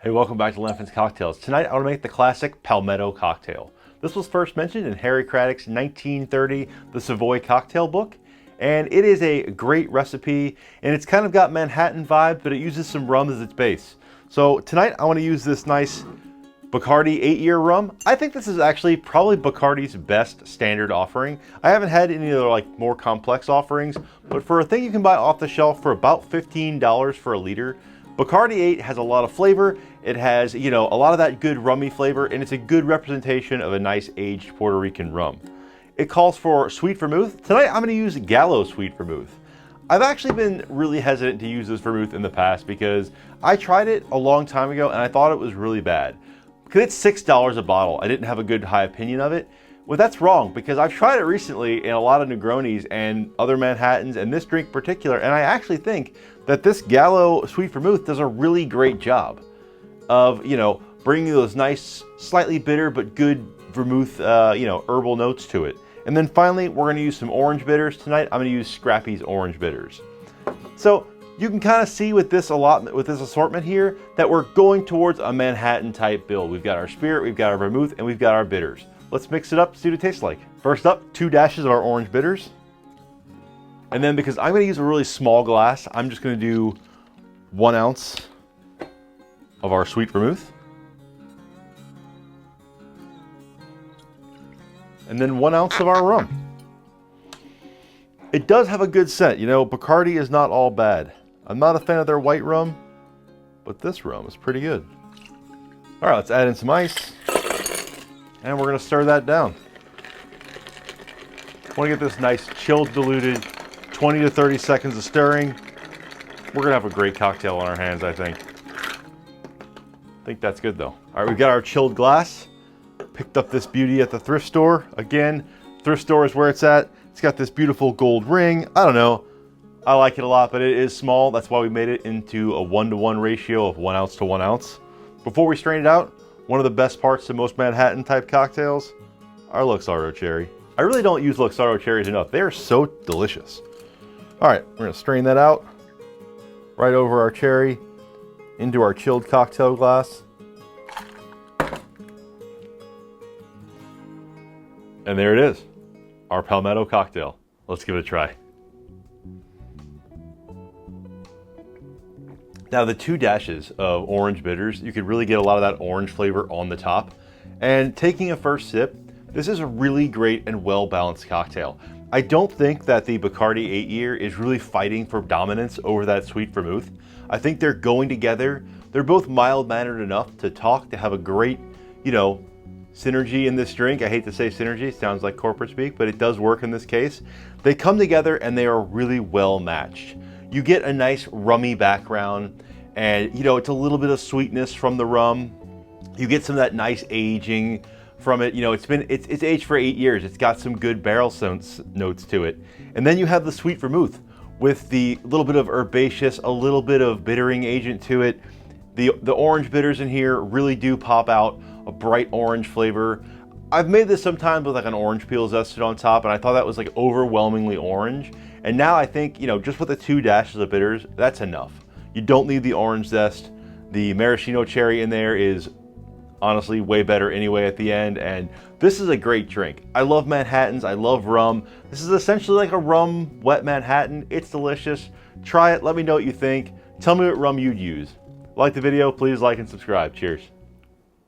Hey, welcome back to Lenfin's Cocktails. Tonight I want to make the classic Palmetto cocktail. This was first mentioned in Harry Craddock's 1930 The Savoy Cocktail book, and it is a great recipe, and it's kind of got Manhattan vibe, but it uses some rum as its base. So tonight I want to use this nice Bacardi 8-year rum. I think this is actually probably Bacardi's best standard offering. I haven't had any other more more offerings, but for a thing you can buy off the shelf for about $15 for a liter, Bacardi 8 has a lot of flavor. It has, a lot of that good rummy flavor, and it's a good representation of a nice aged Puerto Rican rum. It calls for sweet vermouth. Tonight I'm going to use Gallo sweet vermouth. I've actually been really hesitant to use this vermouth in the past because I tried it a long time ago and I thought it was really bad. Because it's $6 a bottle, I didn't have a good high opinion of it. Well, that's wrong, because I've tried it recently in a lot of Negronis and other Manhattans and this drink in particular, and I actually think that this Gallo sweet vermouth does a really great job of, bringing those nice, slightly bitter but good vermouth, herbal notes to it. And then finally, we're going to use some orange bitters. Tonight, I'm going to use Scrappy's orange bitters. So you can kind of see with this assortment here that we're going towards a Manhattan type build. We've got our spirit, we've got our vermouth, and we've got our bitters. Let's mix it up, see what it tastes like. First up, 2 dashes of our orange bitters. And then because I'm going to use a really small glass, I'm just going to do 1 ounce of our sweet vermouth. And then 1 ounce of our rum. It does have a good scent. Bacardi is not all bad. I'm not a fan of their white rum, but this rum is pretty good. All right, let's add in some ice. And we're going to stir that down. I want to get this nice chilled, diluted, 20 to 30 seconds of stirring. We're going to have a great cocktail on our hands, I think. I think that's good, though. All right, we've got our chilled glass. Picked up this beauty at the thrift store. Again, thrift store is where it's at. It's got this beautiful gold ring. I don't know. I like it a lot, but it is small. That's why we made it into a 1-to-1 ratio of 1 ounce to 1 ounce. Before we strain it out, one of the best parts to most Manhattan type cocktails, our Luxardo cherry. I really don't use Luxardo cherries enough. They are so delicious. All right, we're gonna strain that out right over our cherry into our chilled cocktail glass. And there it is, our Palmetto cocktail. Let's give it a try. Now the 2 dashes of orange bitters, you could really get a lot of that orange flavor on the top. And taking a first sip, this is a really great and well-balanced cocktail. I don't think that the Bacardi 8-year is really fighting for dominance over that sweet vermouth. I think they're going together. They're both mild-mannered enough to talk, to have a great, synergy in this drink. I hate to say synergy, sounds like corporate speak, but it does work in this case. They come together and they are really well matched. You get a nice rummy background and it's a little bit of sweetness from the rum. You get some of that nice aging from it. It's aged for 8 years. It's got some good barrel notes to it. And then you have the sweet vermouth with the little bit of herbaceous, a little bit of bittering agent to it. The orange bitters in here really do pop out a bright orange flavor. I've made this sometimes with an orange peel zested on top, and I thought that was overwhelmingly orange. And now I think, just with the 2 dashes of bitters, that's enough. You don't need the orange zest. The maraschino cherry in there is honestly way better anyway at the end, and this is a great drink. I love Manhattans, I love rum. This is essentially like a rum wet Manhattan. It's delicious. Try it, let me know what you think. Tell me what rum you'd use. Like the video, please like and subscribe. Cheers.